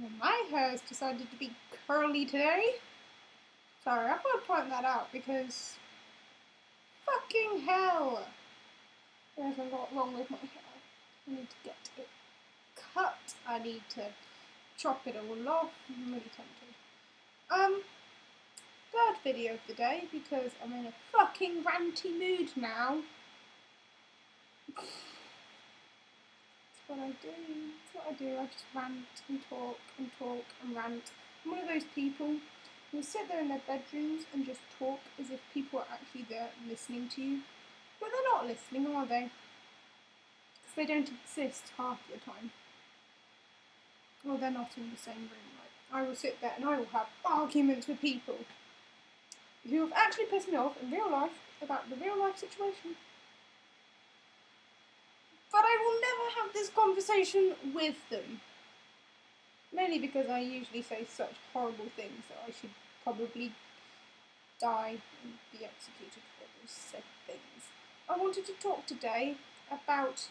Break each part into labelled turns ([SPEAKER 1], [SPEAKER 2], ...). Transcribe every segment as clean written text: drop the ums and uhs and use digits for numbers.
[SPEAKER 1] And my hair's decided to be curly today. Sorry, I've got to point that out because fucking hell. There's a lot wrong with my hair. I need to get it cut. I need to chop it all off. I'm really tempted. Third video of the day because I'm in a fucking ranty mood now. That's what I do. I just rant and talk and talk and rant. I'm one of those people who sit there in their bedrooms and just talk as if people are actually there listening to you. But they're not listening, are they? Because they don't exist half the time. Well, they're not in the same room. Like, I will sit there and I will have arguments with people who have actually pissed me off in real life about the real life situation. But I will never have this conversation with them. Mainly because I usually say such horrible things that I should probably die and be executed for those said things. I wanted to talk today about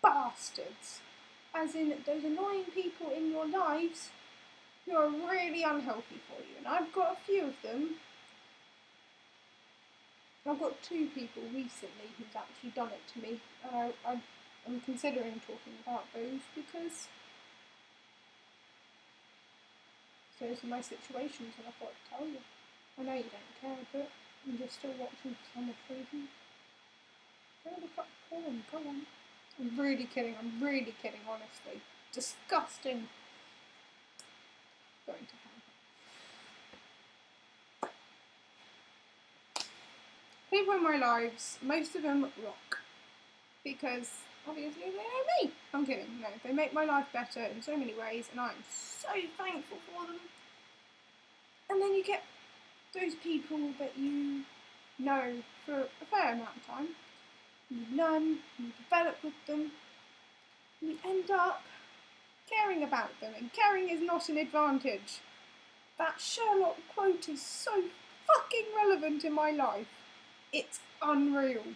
[SPEAKER 1] bastards. As in those annoying people in your lives who are really unhealthy for you. And I've got a few of them. I've got 2 people recently who's actually done it to me. I'm considering talking about those because those are my situations and I thought I'd tell you. I know you don't care, but you're still watching for some reason. Go the fuck on, go on. I'm really kidding, honestly. Disgusting. Going to hell. People in my lives, most of them rock. Because obviously they know me. I'm kidding, no. They make my life better in so many ways and I'm so thankful for them. And then you get those people that you know for a fair amount of time. You learn, you develop with them, and you end up caring about them. And caring is not an advantage. That Sherlock quote is so fucking relevant in my life. It's unreal.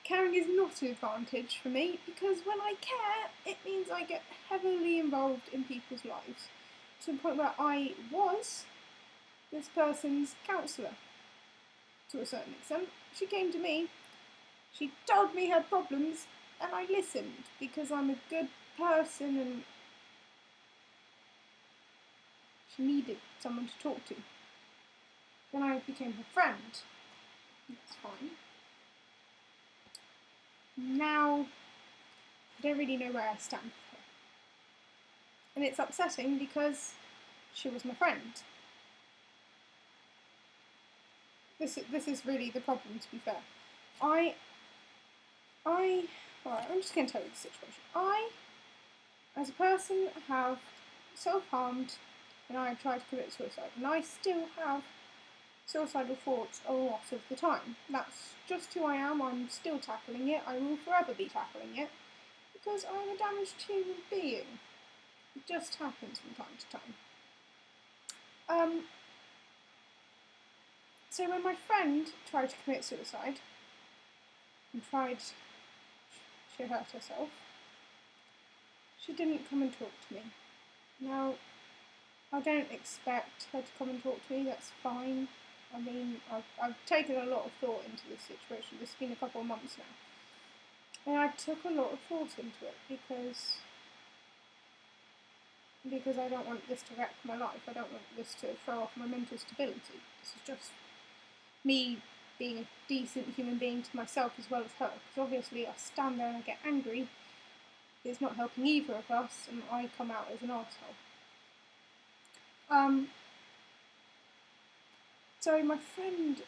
[SPEAKER 1] Caring is not an advantage for me because when I care, it means I get heavily involved in people's lives. To the point where I was this person's counsellor. To a certain extent. She came to me, she told me her problems, and I listened because I'm a good person and she needed someone to talk to. Then I became her friend. That's fine. Now, I don't really know where I stand with her. And it's upsetting because she was my friend. This is really the problem, to be fair. Alright, I'm just going to tell you the situation. I, as a person, have self-harmed and I have tried to commit suicide. And I still have suicidal thoughts a lot of the time. That's just who I am. I'm still tackling it. I will forever be tackling it. Because I'm a damaged human being. It just happens from time to time. So when my friend tried to commit suicide, and she hurt herself, she didn't come and talk to me. Now, I don't expect her to come and talk to me, that's fine. I mean, I've taken a lot of thought into this situation. This has been a couple of months now. And I took a lot of thought into it because I don't want this to wreck my life. I don't want this to throw off my mental stability. This is just me being a decent human being to myself as well as her. Because obviously I stand there and I get angry. It's not helping either of us and I come out as an arsehole. So my friend,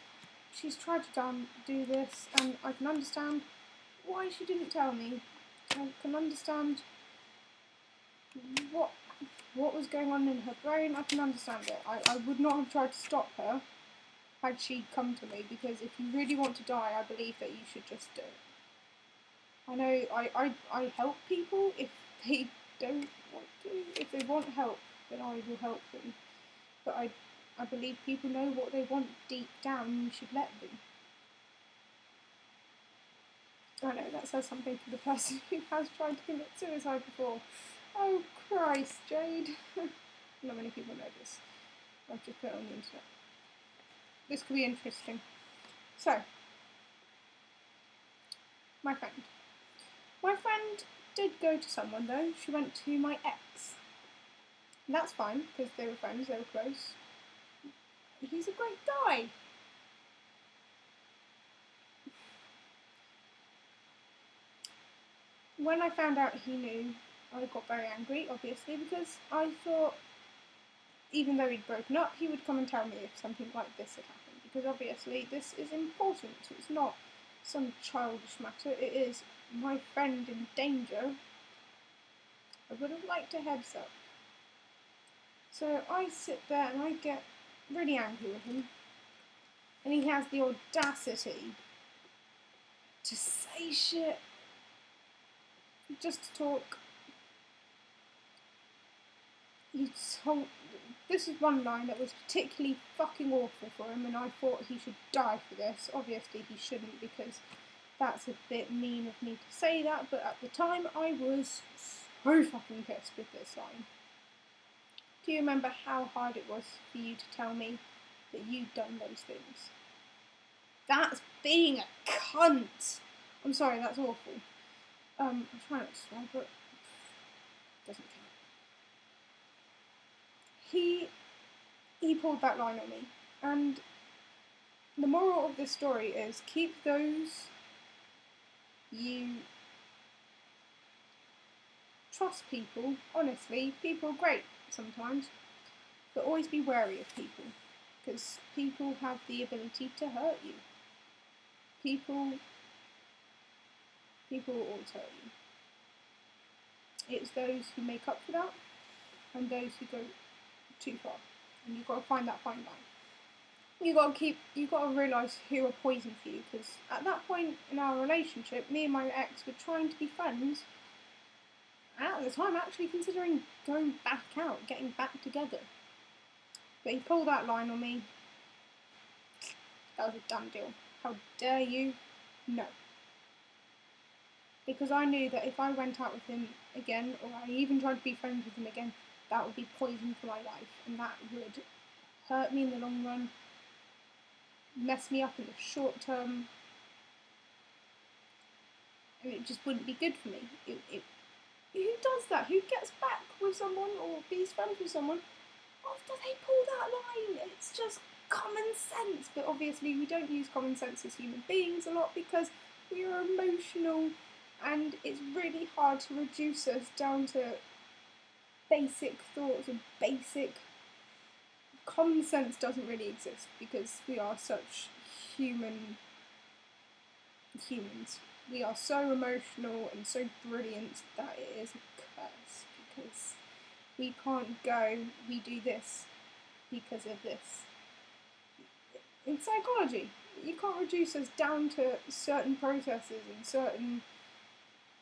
[SPEAKER 1] she's tried to do this and I can understand why she didn't tell me. I can understand what was going on in her brain. I can understand it. I would not have tried to stop her had she come to me, because if you really want to die, I believe that you should just do it. I know I help people if they don't want to. If they want help, then I will help them. But I believe people know what they want deep down and you should let them. I know that says something for the person who has tried to commit suicide before. Oh Christ, Jade. Not many people know this. I've just put it on the internet. This could be interesting. So, my friend. My friend did go to someone though. She went to my ex. And that's fine because they were friends, they were close. He's a great guy. When I found out he knew, I got very angry, obviously, because I thought, even though he'd broken up, he would come and tell me if something like this had happened. Because obviously this is important. It's not some childish matter. It is my friend in danger. I would have liked a heads up. So I sit there and I get really angry with him. And he has the audacity to say shit just to talk. He told, this is one line that was particularly fucking awful for him, and I thought he should die for this. Obviously he shouldn't, because that's a bit mean of me to say that, but at the time I was so fucking pissed with this line. Do you remember how hard it was for you to tell me that you'd done those things? That's being a cunt! I'm sorry, that's awful. I'm trying not to swear, but doesn't count. He pulled that line on me, and the moral of this story is keep those you trust people. Honestly, people are great sometimes, but always be wary of people, because people have the ability to hurt you. People will always hurt you. It's those who make up for that, and those who go too far, and you've got to find that fine line. You've got to realise who are poison for you, because at that point in our relationship, me and my ex were trying to be friends, and at the time actually considering going back out, getting back together. But he pulled that line on me. That was a done deal. How dare you? No. Because I knew that if I went out with him again, or I even tried to be friends with him again, that would be poison for my life, and that would hurt me in the long run, mess me up in the short term, and it just wouldn't be good for me. Who does that? Who gets back with someone or be friends with someone after they pull that line? It's just common sense, but obviously we don't use common sense as human beings a lot because we are emotional, and it's really hard to reduce us down to basic thoughts and basic common sense doesn't really exist because we are such humans. We are so emotional and so brilliant that it is a curse, because we can't go, we do this because of this. In psychology, you can't reduce us down to certain processes and certain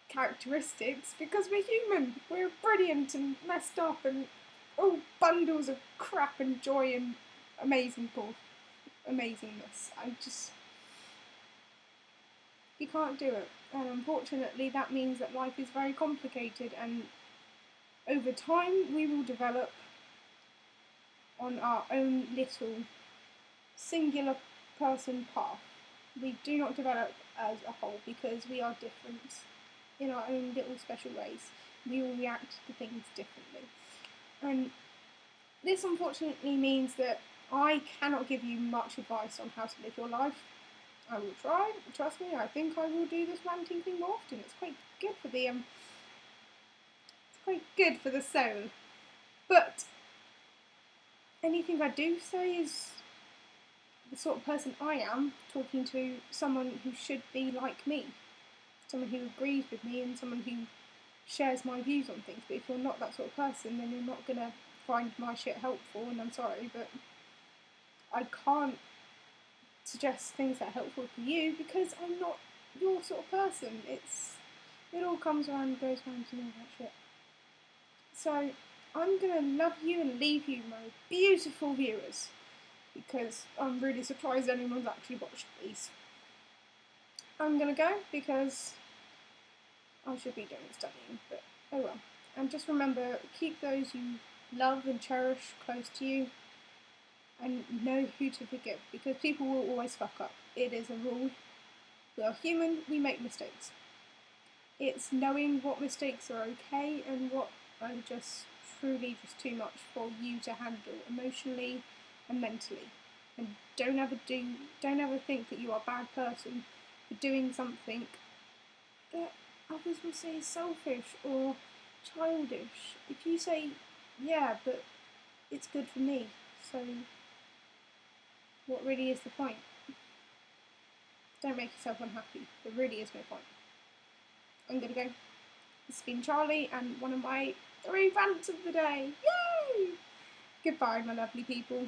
[SPEAKER 1] characteristics because we're human. We're brilliant and messed up and all bundles of crap and joy and amazingness. You can't do it. And unfortunately that means that life is very complicated, and over time we will develop on our own little singular person path. We do not develop as a whole because we are different in our own little special ways. We will react to things differently. And this unfortunately means that I cannot give you much advice on how to live your life. I will try, trust me, I think I will do this ranting thing more often. It's quite good for the soul. But anything I do say is the sort of person I am, talking to someone who should be like me. Someone who agrees with me and someone who shares my views on things. But if you're not that sort of person, then you're not going to find my shit helpful, and I'm sorry, but I can't suggest things that are helpful to you because I'm not your sort of person. It all comes around and goes around and all that shit. So I'm going to love you and leave you, my beautiful viewers, because I'm really surprised anyone's actually watched these. I'm going to go because I should be doing studying, but oh well. And just remember, keep those you love and cherish close to you, and know who to forgive, because people will always fuck up. It is a rule. We are human, we make mistakes. It's knowing what mistakes are okay and what are just truly just too much for you to handle emotionally and mentally. And don't ever think that you are a bad person for doing something that others will say is selfish or childish. If you say, yeah, but it's good for me, so what really is the point? Don't make yourself unhappy. There really is no point. I'm gonna go. This has been Charlie and one of my 3 rants of the day. Yay! Goodbye, my lovely people.